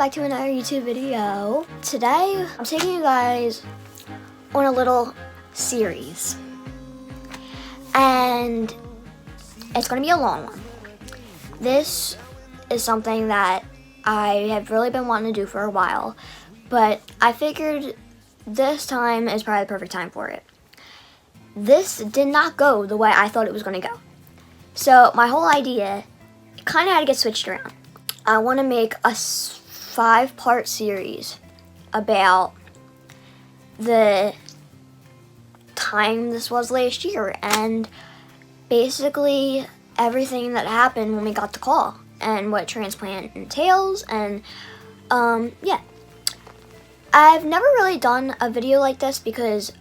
back to another YouTube video. Today, I'm taking you guys on a little series. And it's going to be a long one. This is something that I have really been wanting to do for a while, but I figured this time is probably the perfect time for it. This did not go the way I thought it was going to go. So my whole idea kind of had to get switched around. I want to make a 5-part series about the time this was last year and basically everything that happened when we got the call and what transplant entails, and yeah. I've never really done a video like this because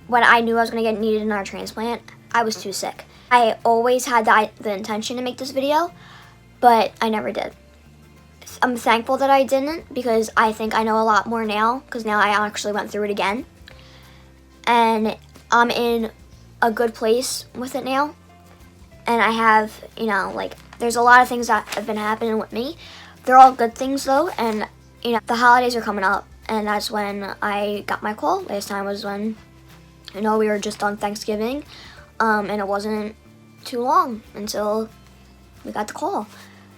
when I knew I was going to get needed in our transplant, I was too sick. I always had the intention to make this video, but I never did. I'm thankful that I didn't because I think I know a lot more now because now I actually went through it again. And I'm in a good place with it now. And I have, there's a lot of things that have been happening with me. They're all good things though, and the holidays are coming up, and that's when I got my call. Last time was when, we were just on Thanksgiving, and it wasn't too long until we got the call.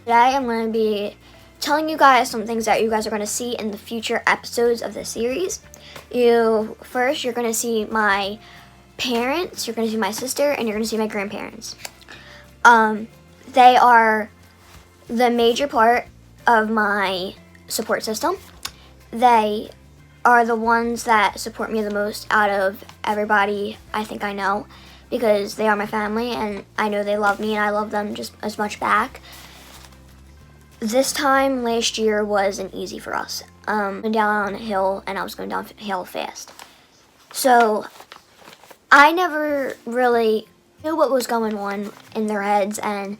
Today I'm going to be telling you guys some things that you guys are going to see in the future episodes of the series. First, you're going to see my parents, you're going to see my sister, and you're going to see my grandparents. They are the major part of my support system. They are the ones that support me the most out of everybody I think I know, because they are my family and I know they love me and I love them just as much back. This time last year wasn't easy for us. I went down a hill and I was going downhill fast. So I never really knew what was going on in their heads, and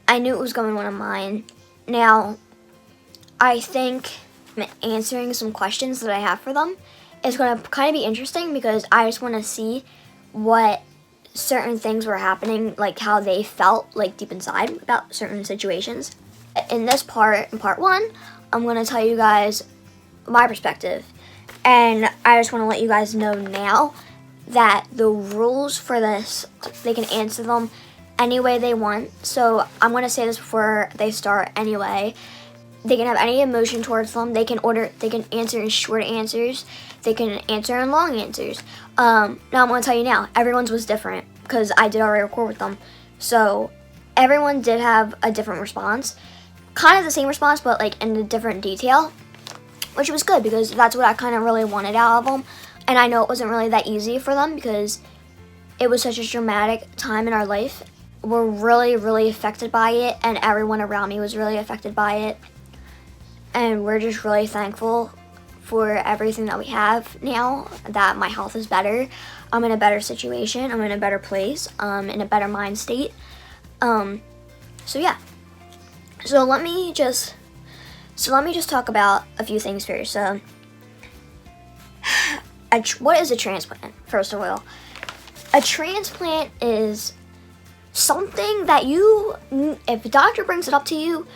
I knew it was going on in mine. Now, I think answering some questions that I have for them is going to kind of be interesting because I just want to see what certain things were happening, like how they felt like deep inside about certain situations. In this part, in part 1, I'm going to tell you guys my perspective, and I just want to let you guys know now that the rules for this, they can answer them any way they want. So I'm going to say this before they start anyway. They can have any emotion towards them. They can answer in short answers. They can answer in long answers. Now I'm going to tell you now, everyone's was different because I did already record with them. So everyone did have a different response. Kind of the same response, but like in a different detail, which was good because that's what I kind of really wanted out of them. And I know it wasn't really that easy for them because it was such a dramatic time in our life. We're really, really affected by it, and everyone around me was really affected by it. And we're just really thankful for everything that we have now, that my health is better. I'm in a better situation. I'm in a better place. In a better mind state. So yeah. So let me just talk about a few things first. So, what is a transplant, first of all? A transplant is something that if a doctor brings it up to you,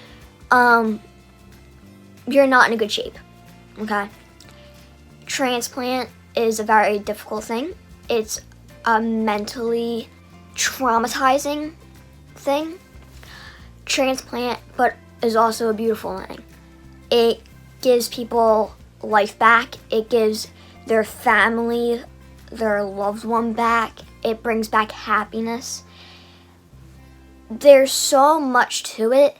you're not in a good shape, okay? Transplant is a very difficult thing. It's a mentally traumatizing thing. Transplant, but is also a beautiful thing. It gives people life back. It gives their family, their loved one back. It brings back happiness. There's so much to it,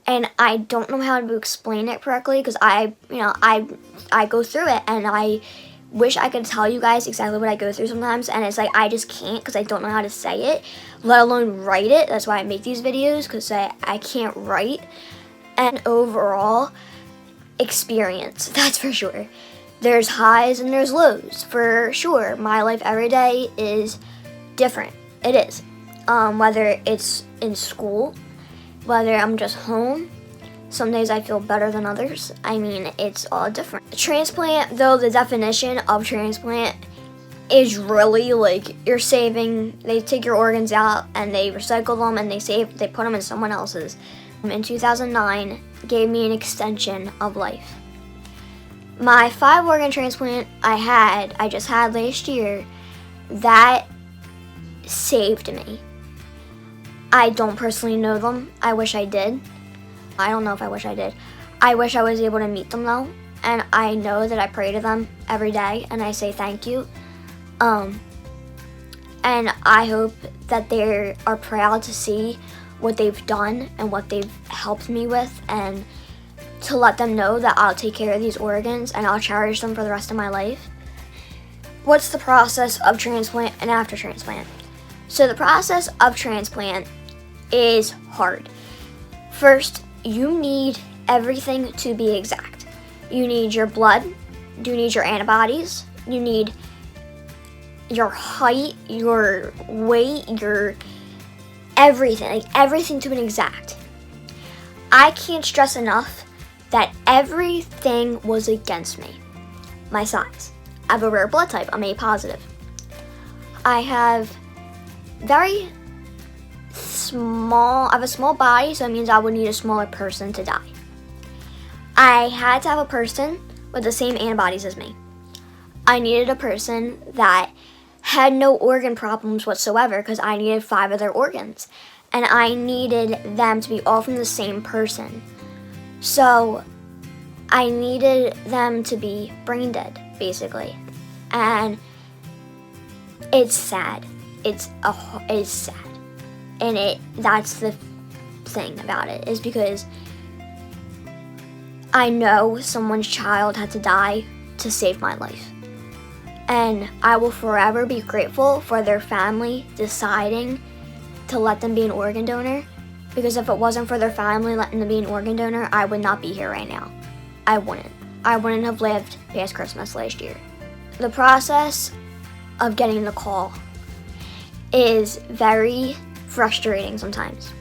and I don't know how to explain it correctly because I go through it, and I wish I could tell you guys exactly what I go through sometimes, and it's like I just can't because I don't know how to say it, let alone write it. That's why I make these videos, because I can't write. And overall experience, that's for sure. There's highs and there's lows, for sure. My life every day is different. It is. Whether it's in school, whether I'm just home. Some days I feel better than others. I mean, it's all different. Transplant, though, the definition of transplant is really like you're saving, they take your organs out and they recycle them and they put them in someone else's. In 2009, gave me an extension of life. My 5-organ transplant I just had last year, that saved me. I don't personally know them. I wish I did. I don't know if I wish I did. I wish I was able to meet them though. And I know that I pray to them every day and I say thank you. And I hope that they are proud to see what they've done and what they've helped me with, and to let them know that I'll take care of these organs and I'll cherish them for the rest of my life. What's the process of transplant and after transplant? So the process of transplant is hard. First, you need everything to be exact. You need your blood, you need your antibodies, you need your height, your weight, your everything, like everything to be exact. I can't stress enough that everything was against me. My size. I have a rare blood type. I'm A positive. I have I have a small body, so it means I would need a smaller person to die. I had to have a person with the same antibodies as me. I needed a person that had no organ problems whatsoever, because I needed 5 of their organs. And I needed them to be all from the same person. So I needed them to be brain dead, basically. And it's sad. It's sad. And that's the thing about it, is because I know someone's child had to die to save my life. And I will forever be grateful for their family deciding to let them be an organ donor, because if it wasn't for their family letting them be an organ donor, I would not be here right now. I wouldn't have lived past Christmas last year. The process of getting the call is very frustrating sometimes.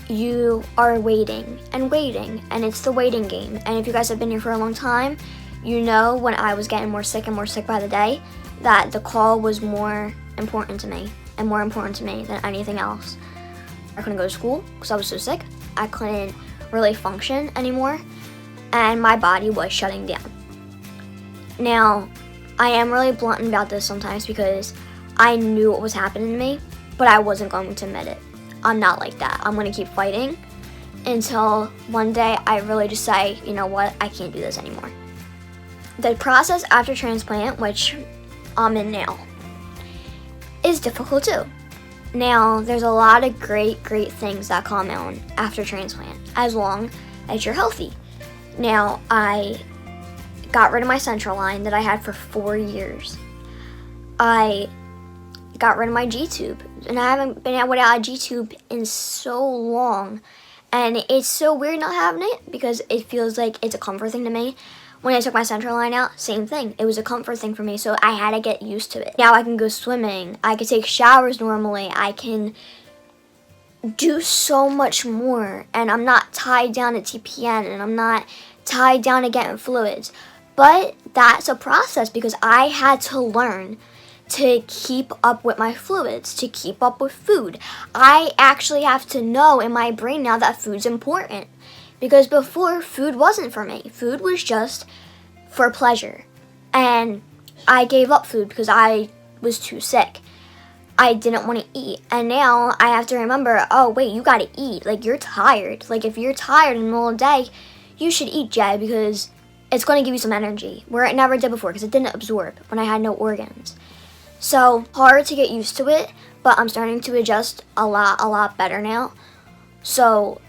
You are waiting, and it's the waiting game. And if you guys have been here for a long time, you know when I was getting more sick and more sick by the day, that the call was more important to me, and more important to me than anything else. I couldn't go to school because I was so sick. I couldn't really function anymore, and my body was shutting down. Now, I am really blunt about this sometimes because I knew what was happening to me, but I wasn't going to admit it. I'm not like that. I'm going to keep fighting until one day I really just say, you know what, I can't do this anymore. The process after transplant, which I'm in now, is difficult too. Now, there's a lot of great things that come on after transplant, as long as you're healthy. Now, I got rid of my central line that I had for 4 years. I got rid of my G-tube, and I haven't been without a G-tube in so long. And it's so weird not having it, because it feels like it's a comfort thing to me. When I took my central line out, same thing. It was a comfort thing for me, so I had to get used to it. Now I can go swimming. I can take showers normally. I can do so much more. And I'm not tied down to TPN, and I'm not tied down to getting fluids. But that's a process, because I had to learn to keep up with my fluids, to keep up with food. I actually have to know in my brain now that food's important. Because before, food wasn't for me. Food was just for pleasure. And I gave up food because I was too sick. I didn't want to eat. And now I have to remember, oh wait, you gotta eat. Like, you're tired. Like, if you're tired in the middle of the day, you should eat, Jay, because it's going to give you some energy. Where it never did before, because it didn't absorb when I had no organs. So, hard to get used to it, but I'm starting to adjust a lot better now. So,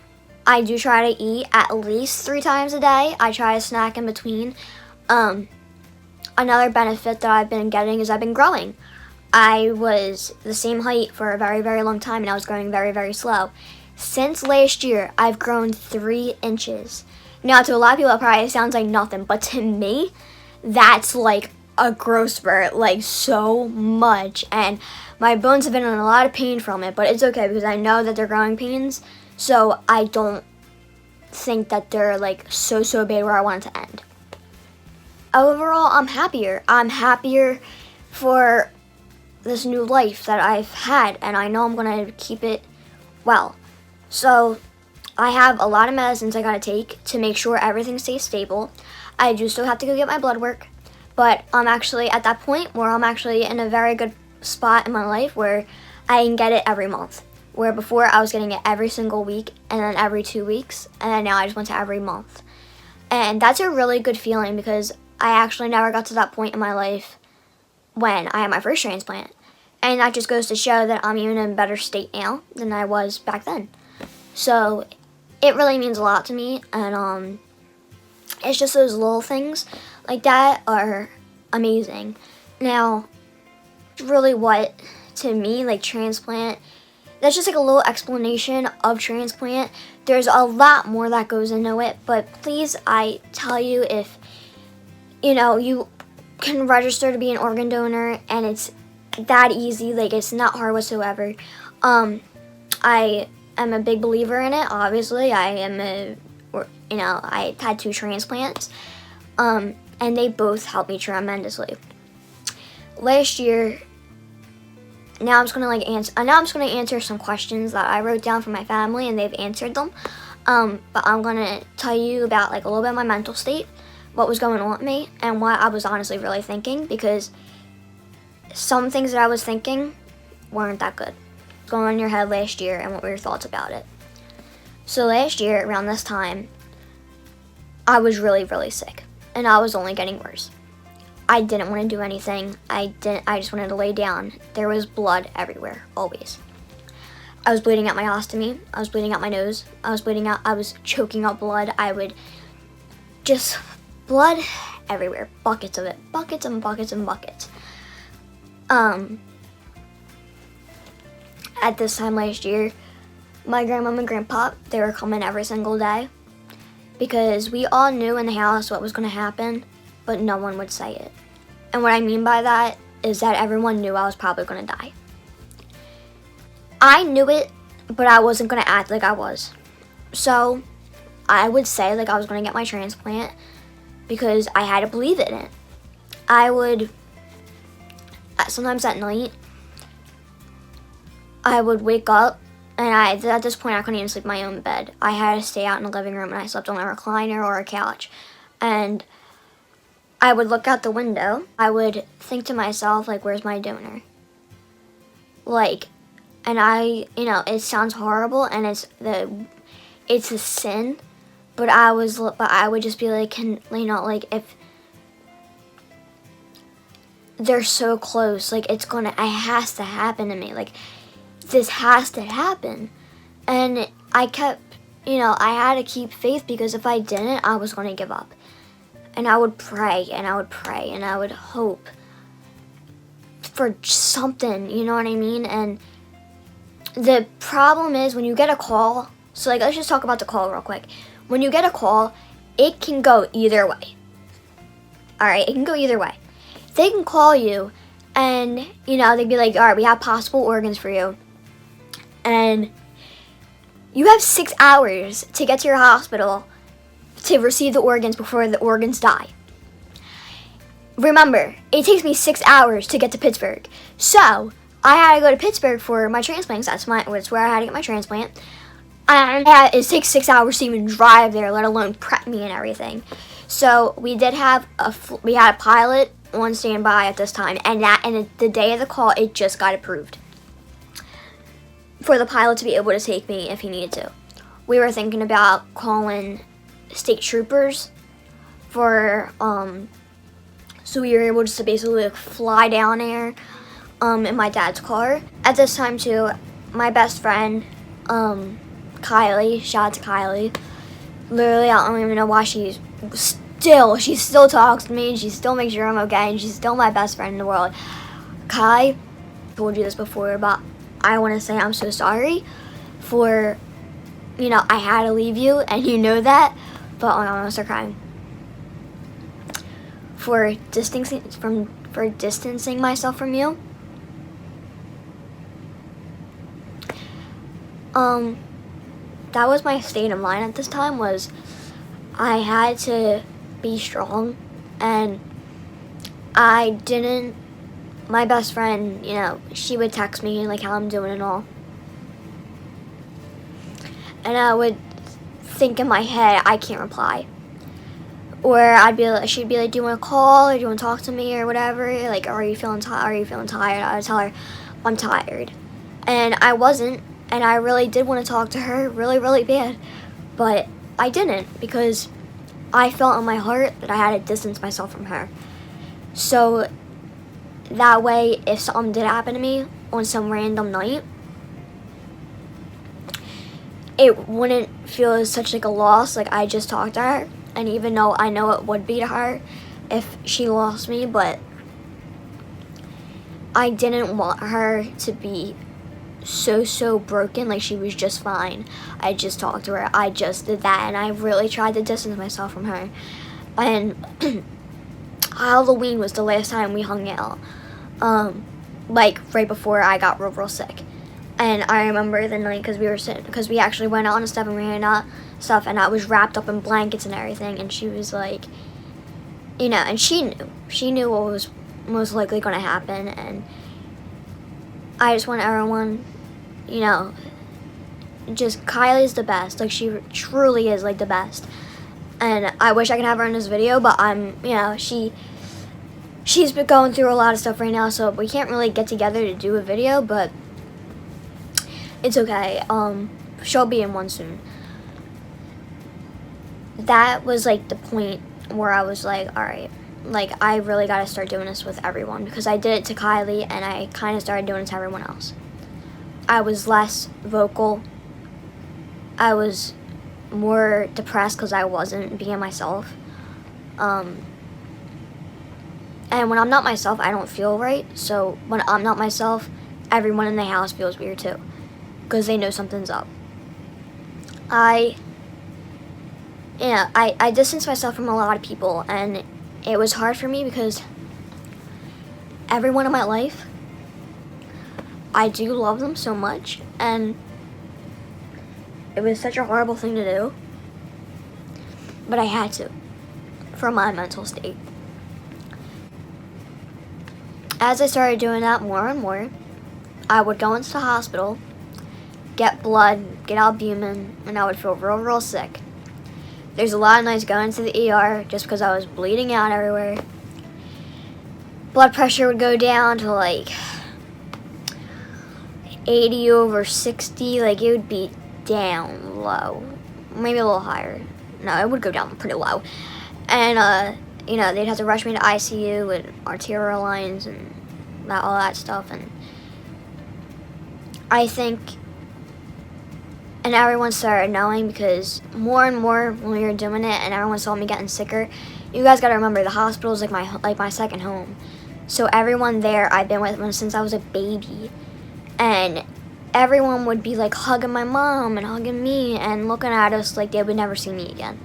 I do try to eat at least 3 times a day. I try to snack in between. Another benefit that I've been getting is I've been growing. I was the same height for a very long time, and I was growing very slow. Since last year, I've grown 3 inches. Now, to a lot of people, it probably sounds like nothing, but to me, that's like a growth spurt, like so much. And my bones have been in a lot of pain from it, but it's okay because I know that they're growing pains. So I don't think that they're like so bad where I want it to end. Overall, I'm happier. I'm happier for this new life that I've had, and I know I'm going to keep it well. So I have a lot of medicines I gotta take to make sure everything stays stable. I do still have to go get my blood work, but I'm actually at that point where I'm actually in a very good spot in my life where I can get it every month. Where before I was getting it every single week and then every 2 weeks, and then now I just went to every month. And that's a really good feeling because I actually never got to that point in my life when I had my first transplant. And that just goes to show that I'm even in a better state now than I was back then. So it really means a lot to me, and it's just those little things like that are amazing. Now, really what, to me, like transplant, that's just like a little explanation of transplant. There's a lot more that goes into it, but please, I tell you, if, you can register to be an organ donor, and it's that easy, like it's not hard whatsoever. I am a big believer in it. Obviously, I had 2 transplants, and they both helped me tremendously. Last year, now I'm just gonna answer some questions that I wrote down from my family, and they've answered them. But I'm gonna tell you about like a little bit of my mental state, what was going on with me, and what I was honestly really thinking, because some things that I was thinking weren't that good. Going on in your head last year, and what were your thoughts about it? So last year, around this time, I was really, really sick, and I was only getting worse. I didn't want to do anything. I just wanted to lay down. There was blood everywhere, always. I was bleeding out my ostomy. I was bleeding out my nose. I was choking out blood. Blood everywhere. Buckets of it. Buckets and buckets and buckets. At this time last year, my grandma and grandpa, they were coming every single day because we all knew in the house what was going to happen, but no one would say it. And what I mean by that is that everyone knew I was probably going to die. I knew it, but I wasn't going to act like I was. So I would say like I was going to get my transplant because I had to believe in it. I would, sometimes at night, I would wake up, and at this point I couldn't even sleep in my own bed. I had to stay out in the living room, and I slept on a recliner or a couch. And I would look out the window. I would think to myself, like, where's my donor? Like, and it sounds horrible, and it's a sin, but I would just be like, if they're so close, like, it has to happen to me, like, this has to happen. And I kept, I had to keep faith, because if I didn't, I was going to give up. And I would pray, and I would pray, and I would hope for something, you know what I mean? And the problem is when you get a call, so like let's just talk about the call real quick. When you get a call, it can go either way. Alright, it can go either way. They can call you and, they'd be like, alright, we have possible organs for you. And you have 6 hours to get to your hospital to receive the organs before the organs die. Remember, it takes me 6 hours to get to Pittsburgh. So, I had to go to Pittsburgh for my transplant. That's where I had to get my transplant. And it takes 6 hours to even drive there, let alone prep me and everything. So, we had a pilot on standby at this time, and the day of the call, it just got approved for the pilot to be able to take me if he needed to. We were thinking about calling state troopers for so we were able just to basically like fly down there in my dad's car. At this time too, my best friend Kylie, shout out to Kylie, literally I don't even know why she still talks to me, and she still makes sure I'm okay, and she's still my best friend in the world. Kai, I told you this before, but I want to say I'm so sorry for, I had to leave you, and you know that, but I'm gonna start crying. For distancing myself from you. That was my state of mind at this time, was I had to be strong, and my best friend, she would text me like how I'm doing and all. And I would think in my head, I can't reply. Or she'd be like, do you want to call, or do you want to talk to me, or whatever? Like, are you feeling tired? I would tell her, I'm tired. And I wasn't, and I really did want to talk to her really, really bad. But I didn't, because I felt in my heart that I had to distance myself from her. So that way, if something did happen to me on some random night, it wouldn't feel as such like a loss, like I just talked to her. And even though I know it would be to her if she lost me, but I didn't want her to be so broken, like she was just fine. I just talked to her, I just did that, and I really tried to distance myself from her. And Halloween was the last time we hung out, like right before I got real sick. And I remember the night, because we actually went out and stuff, and we hung out stuff, and I was wrapped up in blankets and everything, and she was like, you know, and she knew what was most likely going to happen. And I just want everyone, you know, just Kylie's the best. Like, she truly is like the best. And I wish I could have her in this video, but you know, she's been going through a lot of stuff right now, so we can't really get together to do a video, but it's okay. She'll be in one soon. That was like the point where I was like, all right, like I really got to start doing this with everyone, because I did it to Kylie and I kind of started doing it to everyone else. I was less vocal. I was more depressed because I wasn't being myself. And when I'm not myself, I don't feel right. So when I'm not myself, everyone in the house feels weird too, because they know something's up. I distanced myself from a lot of people, and it was hard for me because everyone in my life, I do love them so much, and it was such a horrible thing to do, but I had to, for my mental state. As I started doing that more and more, I would go into the hospital, get blood, get albumin, and I would feel real sick. There's a lot of nights going to the ER just because I was bleeding out everywhere. Blood pressure would go down to like 80/60, like it would be down low, maybe a little higher. No, it would go down pretty low. And you know, they'd have to rush me to ICU with arterial lines and all that stuff. And I think, and everyone started knowing, because more and more when we were doing it and everyone saw me getting sicker, you guys gotta remember, the hospital is like my second home. So everyone there, I've been with them since I was a baby. And everyone would be like hugging my mom and hugging me and looking at us like they would never see me again.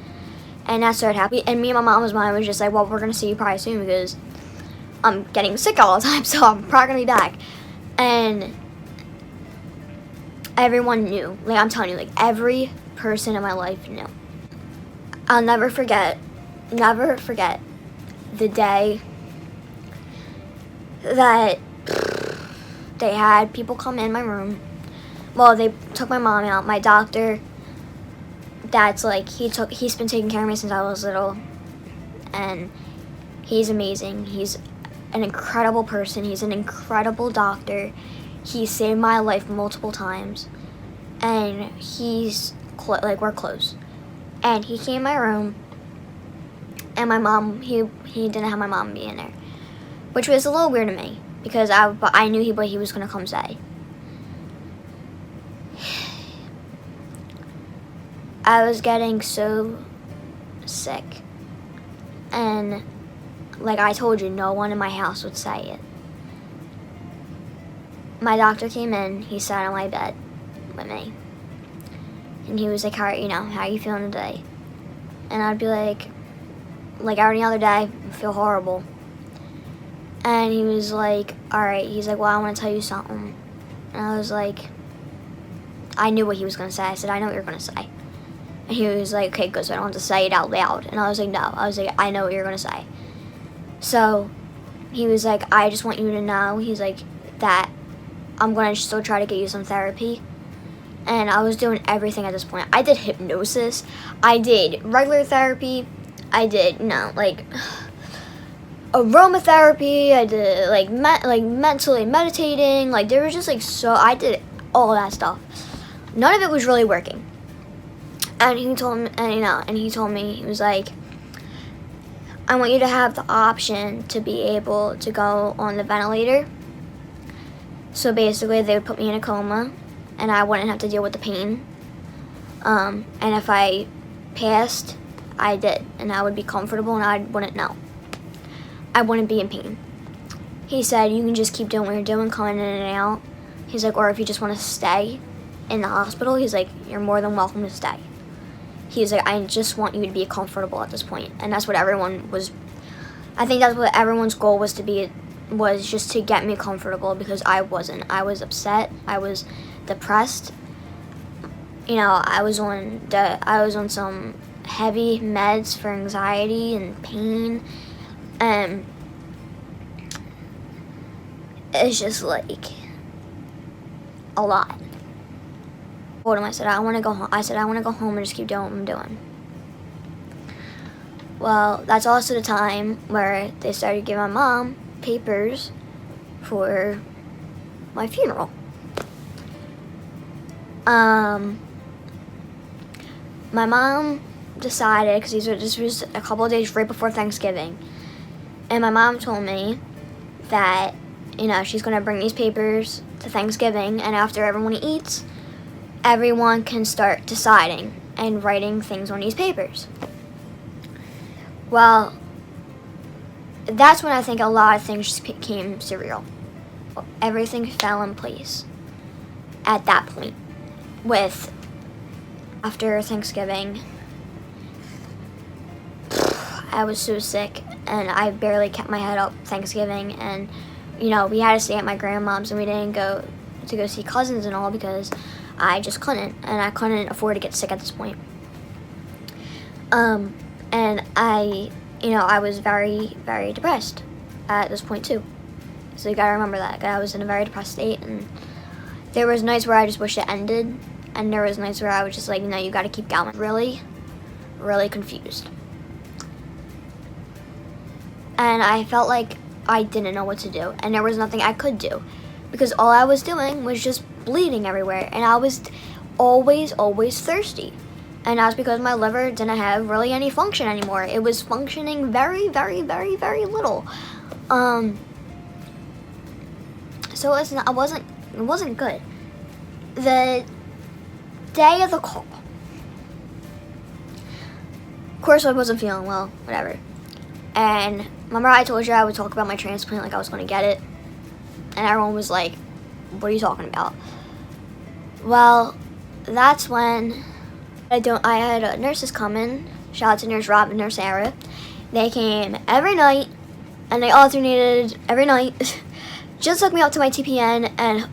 And that started happening. And me and my mom's mind was just like, well, we're gonna see you probably soon, because I'm getting sick all the time, so I'm probably gonna be back. And everyone knew. Like, I'm telling you, like, every person in my life knew. I'll never forget the day that they had people come in my room. Well, they took my mom out. My doctor, that's like, he's been taking care of me since I was little, and he's amazing. He's an incredible person. He's an incredible doctor. He saved my life multiple times, and like, we're close. And he came in my room, and my mom, he didn't have my mom be in there, which was a little weird to me, because I knew what he was gonna come say. I was getting so sick, and like I told you, no one in my house would say it. My doctor came in, he sat on my bed with me, and he was like, how are you feeling today? And I'd be like every other day, I feel horrible. And he was like, alright, he's like, well, I want to tell you something. And I was like, I knew what he was going to say. I said, I know what you're going to say. And he was like, okay, good, so I don't have to say it out loud. And I was like, no. I was like, I know what you're going to say. So he was like, I just want you to know, he's like, that I'm going to still try to get you some therapy. and I was doing everything at this point. I did hypnosis, I did regular therapy, I did, like aromatherapy, I did like mentally meditating, like there was just like I did all that stuff. None of it was really working. And he told me, he was like, I want you to have the option to be able to go on the ventilator. So basically they would put me in a coma and I wouldn't have to deal with the pain. And if I passed, I did, and I would be comfortable and I wouldn't know. I wouldn't be in pain. He said, you can just keep doing what you're doing, coming in and out. He's like, or if you just want to stay in the hospital, he's like, you're more than welcome to stay. He's like, I just want you to be comfortable at this point. And that's what everyone was, I think that's what everyone's goal was to be, was just to get me comfortable, because I wasn't. I was upset. I was depressed. I was on some heavy meds for anxiety and pain. And it's just like a lot. I told him, I said, I want to go home. I want to go home and just keep doing what I'm doing. Well, that's also the time where they started giving my mom papers for my funeral. My mom decided, because this was a couple of days right before Thanksgiving, and my mom told me that, she's going to bring these papers to Thanksgiving, and after everyone eats, everyone can start deciding and writing things on these papers. Well, that's when I think a lot of things just became surreal. Everything fell in place at that point. After Thanksgiving, I was so sick and I barely kept my head up Thanksgiving, and we had to stay at my grandmom's and we didn't go see cousins and all because I just couldn't, and I couldn't afford to get sick at this point. And I was very, very depressed at this point too. So you gotta remember that. I was in a very depressed state, and there was nights where I just wished it ended, and there was nights where I was just like, you gotta keep going. Really, really confused. And I felt like I didn't know what to do, and there was nothing I could do, because all I was doing was just bleeding everywhere, and I was always thirsty. And that's because my liver didn't have really any function anymore. It was functioning very, very, very, very little. So it wasn't good. The day of the call, of course I wasn't feeling well, whatever. And remember I told you I would talk about my transplant like I was going to get it? And everyone was like, what are you talking about? Well, that's when I had nurses come in. Shout out to Nurse Rob and Nurse Sarah. They came every night, and they alternated every night. Just took me up to my TPN and,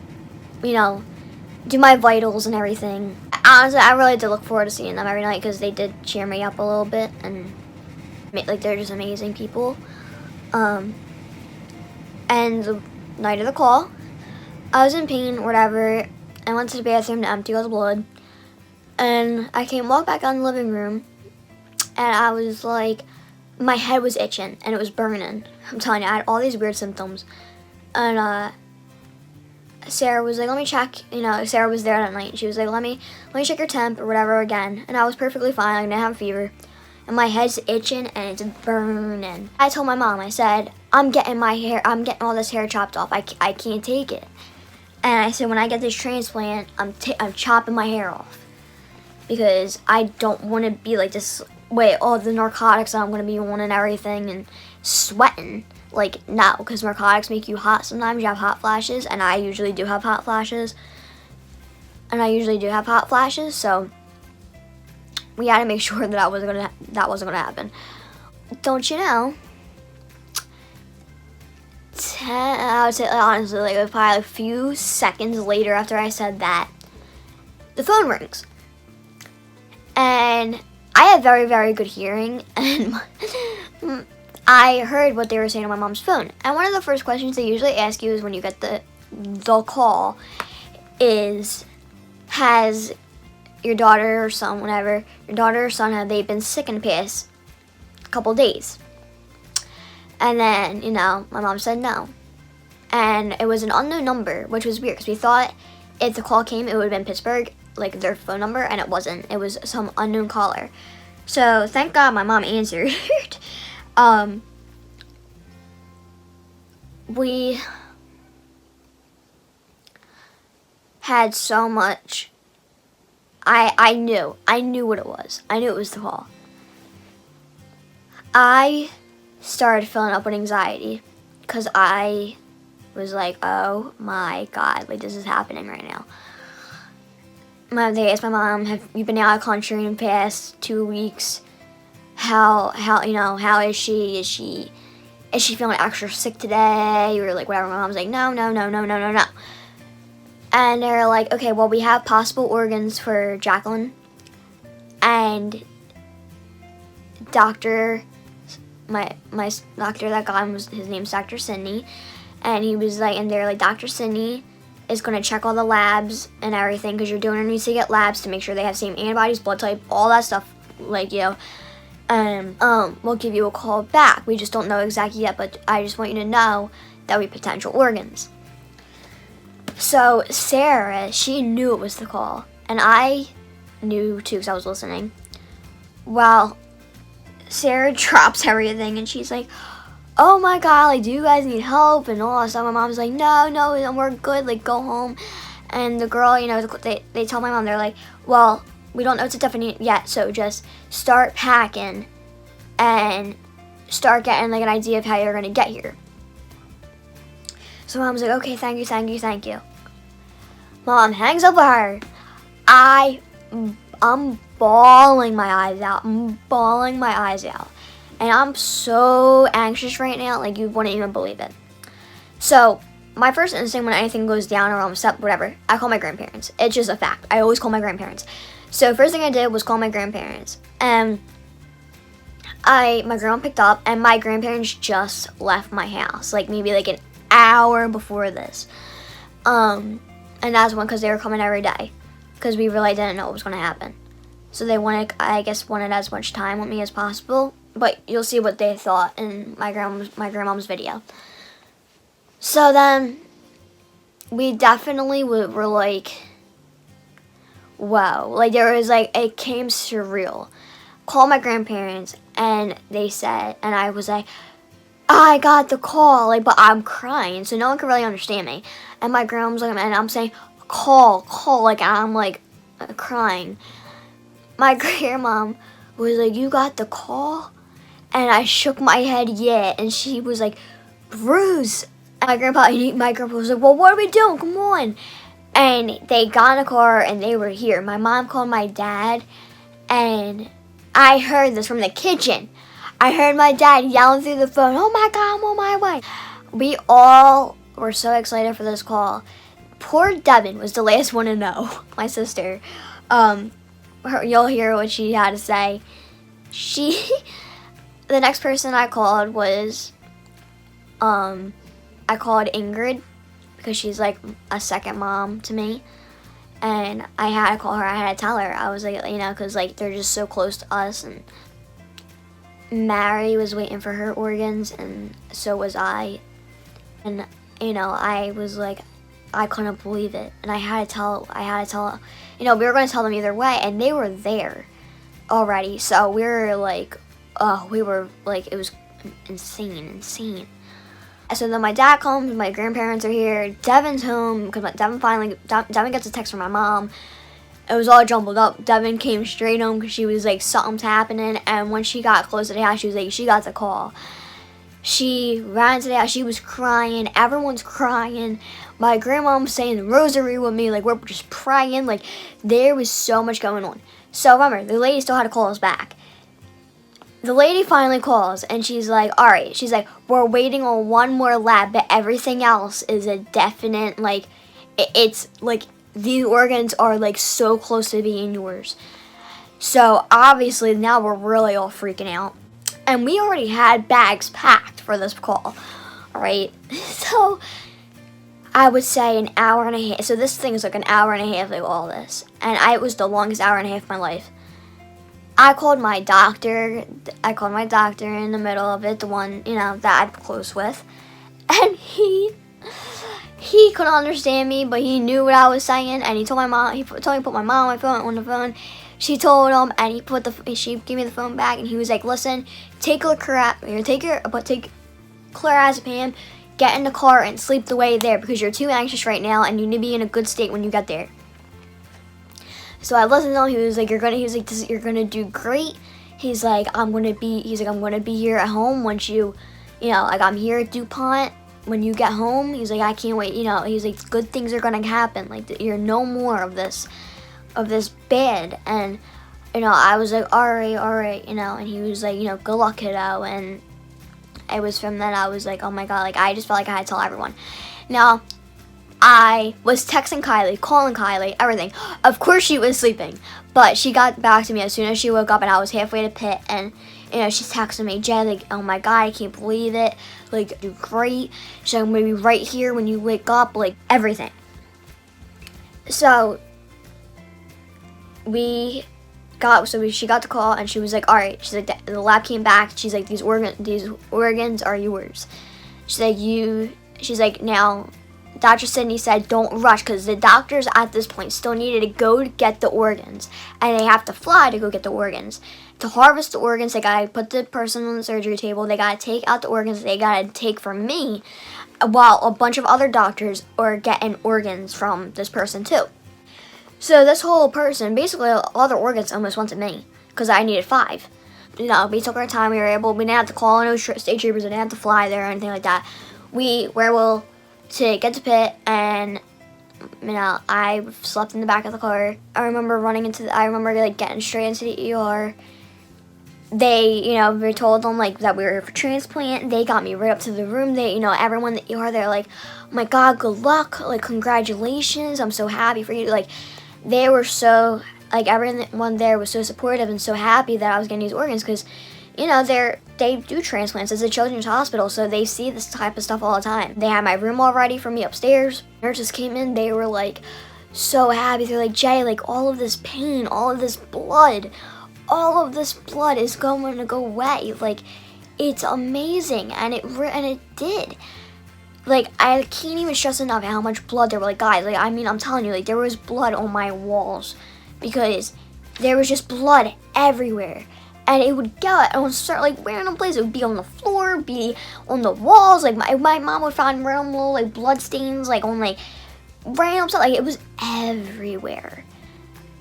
do my vitals and everything. Honestly, I really did look forward to seeing them every night because they did cheer me up a little bit, and they're just amazing people. And the night of the call, I was in pain or whatever. I went to the bathroom to empty all the blood, and I walked back out in the living room, and I was like, my head was itching and it was burning. I'm telling you, I had all these weird symptoms. And Sarah was like, let me check. Sarah was there that night. She was like, let me check your temp or whatever again. And I was perfectly fine. I didn't have a fever. And my head's itching and it's burning. I told my mom, I said, I'm getting all this hair chopped off. I can't take it. And I said, when I get this transplant, I'm chopping my hair off, because I don't want to be like this way, all the narcotics I'm going to be on and everything and sweating. Like, no, because narcotics make you hot sometimes. You have hot flashes, and I usually do have hot flashes. So we had to make sure that that wasn't gonna happen. Don't you know? I would say, honestly, like, it was probably a few seconds later after I said that, the phone rings. And I have very, very good hearing, and I heard what they were saying on my mom's phone. And one of the first questions they usually ask you is when you get the call is, has your daughter or son, whatever, your daughter or son, have they been sick in the past couple days? And then, my mom said no. And it was an unknown number, which was weird because we thought if the call came, it would have been Pittsburgh, like their phone number, and it wasn't. It was some unknown caller. So thank God my mom answered. We had so much. I knew what it was. I knew it was the call. I started filling up with anxiety because I was like, oh my God, like this is happening right now. They asked my mom, have you been out of country in the past 2 weeks? How is she? Is she feeling extra sick today? Or like whatever. My mom's like, no. And they're like, okay, well, we have possible organs for Jacqueline. And my doctor that got him, his name's Dr. Sidney. And he was like, and they're like, Dr. Sidney is going to check all the labs and everything because your donor needs to get labs to make sure they have same antibodies, blood type, all that stuff. Like, we'll give you a call back. We just don't know exactly yet, but I just want you to know that we have potential organs. So Sarah, she knew it was the call, and I knew too because I was listening. Well, Sarah drops everything and she's like, oh my God, like, do you guys need help and all that stuff? My mom's like, no, we're good, like, go home. And the girl, they tell my mom, they're like, well, we don't know it's a definite yet, so just start packing and start getting like an idea of how you're gonna get here. So mom's like, okay, thank you. Mom hangs up with her. I'm bawling my eyes out. And I'm so anxious right now, like you wouldn't even believe it. So my first instinct when anything goes down or I'm upset, whatever, I call my grandparents. It's just a fact. I always call my grandparents. So first thing I did was call my grandparents. And my grandma picked up, and my grandparents just left my house, like maybe like an hour before this. And that's one because they were coming every day because we really didn't know what was going to happen. So they wanted as much time with me as possible. But you'll see what they thought in my grandmom's video. So then we definitely were like, whoa. Like there was like, it came surreal. Called my grandparents and they said, and I was like, I got the call, like, but I'm crying, so no one could really understand me. And my grandma's like, and I'm saying, call, like, and I'm like crying. My grandmom was like, you got the call? And I shook my head, yeah. And she was like, Bruce. And my grandpa was like, well, what are we doing? Come on. And they got in a car and they were here. My mom called my dad, and I heard this from the kitchen. I heard my dad yelling through the phone, oh my God, I'm on my way. We all were so excited for this call. Poor Devin was the last one to know, my sister. You'll hear what she had to say. The next person I called was, I called Ingrid because she's like a second mom to me. And I had to call her, I had to tell her. I was like, because like they're just so close to us. And Mary was waiting for her organs, and so was I. And, I was like, I couldn't believe it. And I had to tell, we were going to tell them either way, and they were there already. So we were like, it was insane. So then my dad comes, my grandparents are here, Devin's home, because Devin gets a text from my mom. It was all jumbled up. Devin came straight home because she was like, something's happening. And when she got close to the house, she was like, she got the call. She ran to the house, she was crying, everyone's crying. My grandma was saying the rosary with me, like we're just praying, like there was so much going on. So remember, the lady still had to call us back. The lady finally calls and she's like, all right, she's like, we're waiting on one more lab, but everything else is a definite, like, it's like these organs are like so close to being yours. So obviously now we're really all freaking out. And we already had bags packed for this call, all right? So I would say an hour and a half. So this thing is like an hour and a half, like all this. And it was the longest hour and a half of my life. I called my doctor. I called my doctor in the middle of it, the one, that I'm close with. And he couldn't understand me, but he knew what I was saying. And he told my mom, told me to put my mom on the phone. She told him, and she gave me the phone back, and he was like, listen, take clorazepam, get in the car and sleep the way there because you're too anxious right now and you need to be in a good state when you get there. So I listened to him. He was like, you're gonna do great. He's like, I'm gonna be here at home once I'm here at DuPont when you get home. He's like, I can't wait. He's like, good things are gonna happen. Like, you're no more of this bad. And I was like, all right. And he was like, good luck, kiddo. And it was from then I was like, oh my god, like I just felt like I had to tell everyone. Now, I was texting Kylie, calling Kylie, everything. Of course she was sleeping, but she got back to me as soon as she woke up, and I was halfway to pit, and she's texting me, Jay, like, oh my god, I can't believe it, like, you're great. She's like, I'm gonna be right here when you wake up, like, everything. So she got the call, and she was like, all right. She's like, the lab came back. She's like, these organs are yours. She's like, now, Dr. Sydney said don't rush because the doctors at this point still needed to go to get the organs, and they have to fly to go get the organs. To harvest the organs, they gotta put the person on the surgery table. They gotta take out the organs they gotta take from me, while a bunch of other doctors are getting organs from this person too. So this whole person, basically all the organs almost went to me because I needed 5. We took our time. We didn't have to call no state troopers. We didn't have to fly there or anything like that. We were able to get to pit, and I slept in the back of the car. I remember getting straight into the ER. They, we told them like that we were for transplant. They got me right up to the room. They, everyone in the ER, they're like, oh my god, good luck, like congratulations, I'm so happy for you. Like, they were so, like, everyone there was so supportive and so happy that I was getting these organs because, they do transplants. It's a children's hospital, so they see this type of stuff all the time. They had my room all ready for me upstairs. Nurses came in, they were like so happy. They're like, Jay, like all of this pain, all of this blood is going to go away. Like, it's amazing, and it did. Like, I can't even stress enough how much blood there were. Like, guys, like, I'm telling you, like, there was blood on my walls because there was just blood everywhere. And it would go, and it would start, like, random places. It would be on the floor, be on the walls. Like, my mom would find random little, like, blood stains, like, on, like, random stuff. Like, it was everywhere.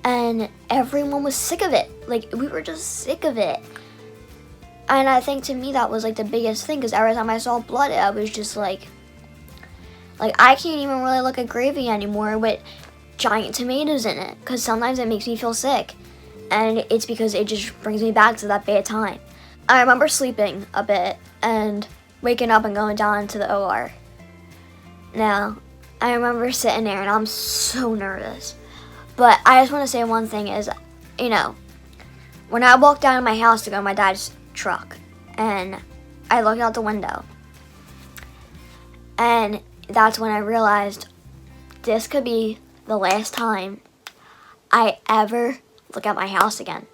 And everyone was sick of it. Like, we were just sick of it. And I think, to me, that was, like, the biggest thing. Because every time I saw blood, I was just, like, I can't even really look at gravy anymore with giant tomatoes in it. Because sometimes it makes me feel sick. And it's because it just brings me back to that bad time. I remember sleeping a bit and waking up and going down to the OR. Now, I remember sitting there and I'm so nervous. But I just want to say one thing is, when I walked down to my house to go to my dad's truck, and I looked out the window, and that's when I realized this could be the last time I ever look at my house again.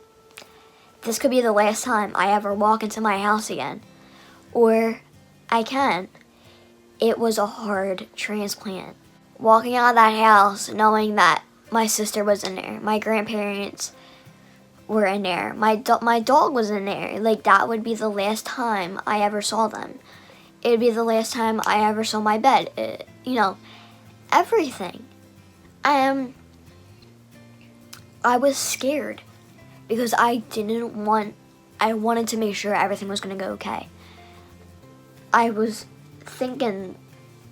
This could be the last time I ever walk into my house again. Or I can. It was a hard transplant. Walking out of that house knowing that my sister was in there, my grandparents were in there, my dog was in there. Like, that would be the last time I ever saw them. It would be the last time I ever saw my bed. Everything. I was scared because I wanted to make sure everything was going to go okay. I was thinking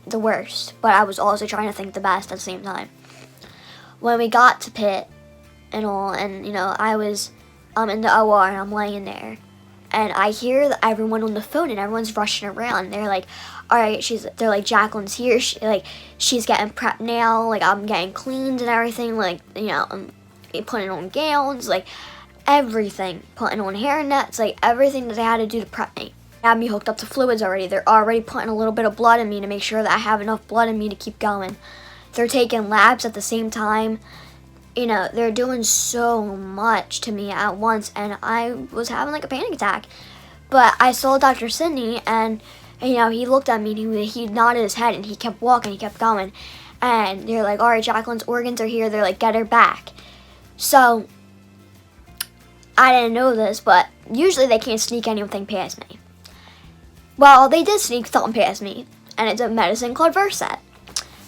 the worst, but I was also trying to think the best at the same time. When we got to pit and all, and I'm in the OR and I'm laying there, and I hear everyone on the phone and everyone's rushing around. They're like, all right, they're like, Jacqueline's here. She's getting prepped now. Like, I'm getting cleaned and everything. Like, I'm putting on gowns, like everything, putting on hair nets, like everything that they had to do to prep me. have me hooked up to fluids already. They're already putting a little bit of blood in me to make sure that I have enough blood in me to keep going. They're taking labs at the same time. You know, they're doing so much to me at once, and I was having like a panic attack. But I saw Dr. Sidney, and you know, he looked at me and he nodded his head and he kept walking, he kept going. And they're like, all right, Jacqueline's organs are here. They're like, get her back. So I didn't know this, but usually they can't sneak anything past me. Well, they did sneak something past me, and it's a medicine called Versed.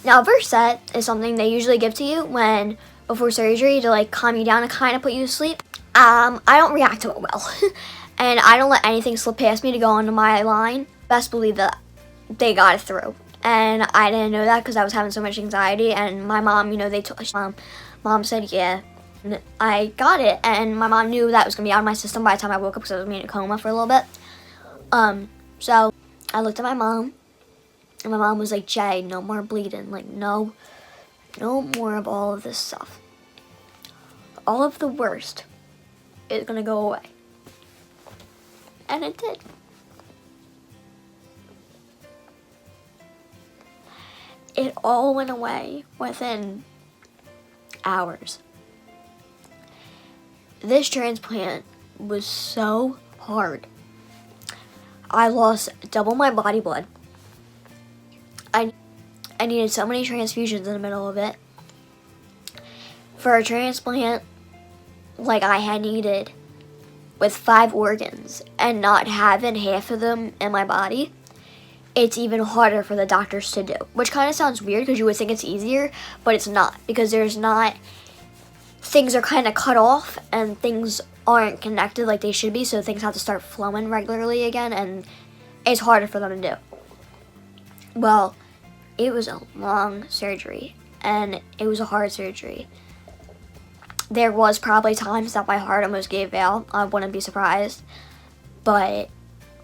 Now, Versed is something they usually give to you before surgery to like calm you down and kind of put you to sleep. I don't react to it well, and I don't let anything slip past me to go onto my line. Best believe that they got it through, and I didn't know that because I was having so much anxiety. And my mom, you know, mom said, yeah, I got it, and my mom knew that was gonna be out of my system by the time I woke up because I was in a coma for a little bit. So I looked at my mom, and my mom was like, Jay, no more bleeding. Like, no more of all of this stuff. All of the worst is gonna go away. And it did. It all went away within hours. This transplant was so hard. I lost double my body blood. I needed so many transfusions in the middle of it. For a transplant like I had needed with 5 organs and not having half of them in my body, it's even harder for the doctors to do. Which kind of sounds weird because you would think it's easier, but it's not, because things are kind of cut off and things aren't connected like they should be, so things have to start flowing regularly again, and it's harder for them to do. Well, it was a long surgery, and it was a hard surgery. There was probably times that my heart almost gave out. I wouldn't be surprised, but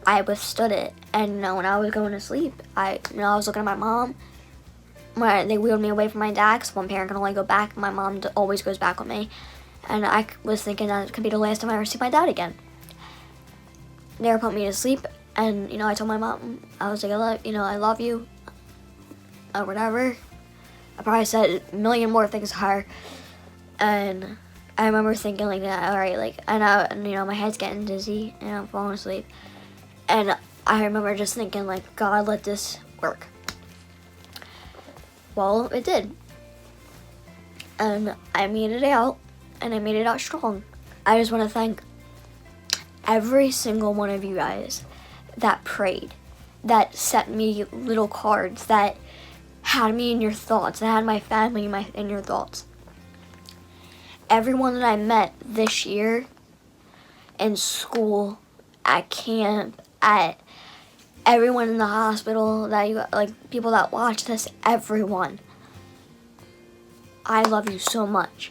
I withstood it. And you know, when I was going to sleep, I was looking at my mom. When they wheeled me away from my dad, because one parent can only go back, my mom always goes back with me. And I was thinking that it could be the last time I ever see my dad again. They were putting me to sleep, and you know, I told my mom, I was like, I love you, or whatever. I probably said a million more things to her, and I remember thinking like that. All right, like, and you know, my head's getting dizzy, and I'm falling asleep, and I remember just thinking like, God, let this work. Well, it did, and I made it out. And I made it out strong. I just want to thank every single one of you guys that prayed, that sent me little cards, that had me in your thoughts, that had my family in your thoughts. Everyone that I met this year in school, at camp, at everyone in the hospital, people that watch this, everyone. I love you so much.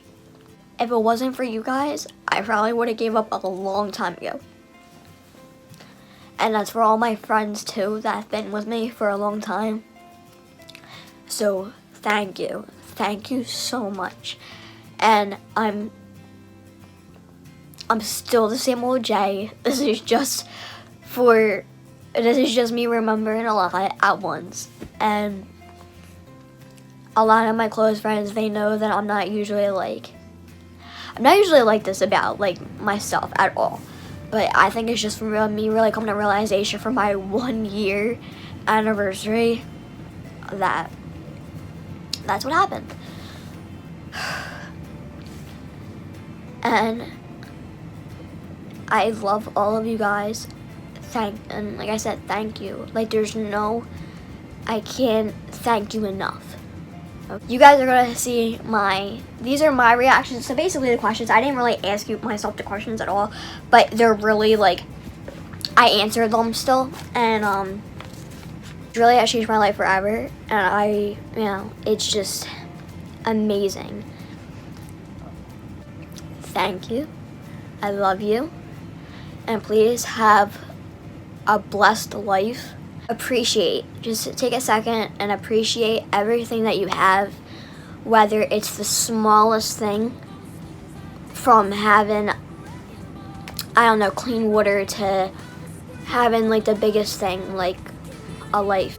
If it wasn't for you guys, I probably would have gave up a long time ago. And that's for all my friends too that have been with me for a long time. So thank you. Thank you so much. And I'm still the same old Jay. This is just me remembering a lot at once. And a lot of my close friends, they know that I'm not usually like this about like myself at all, but I think it's just from me really coming to realization for my 1 year anniversary that that's what happened. And I love all of you guys. And like I said, thank you. Like, I can't thank you enough. You guys are gonna see these are my reactions. So basically the questions, I didn't really ask myself the questions at all, but they're really like, I answered them still, and really has changed my life forever, and it's just amazing. Thank you. I love you, and please have a blessed life. Just take a second and appreciate everything that you have, whether it's the smallest thing, from having, clean water to having like the biggest thing, like a life.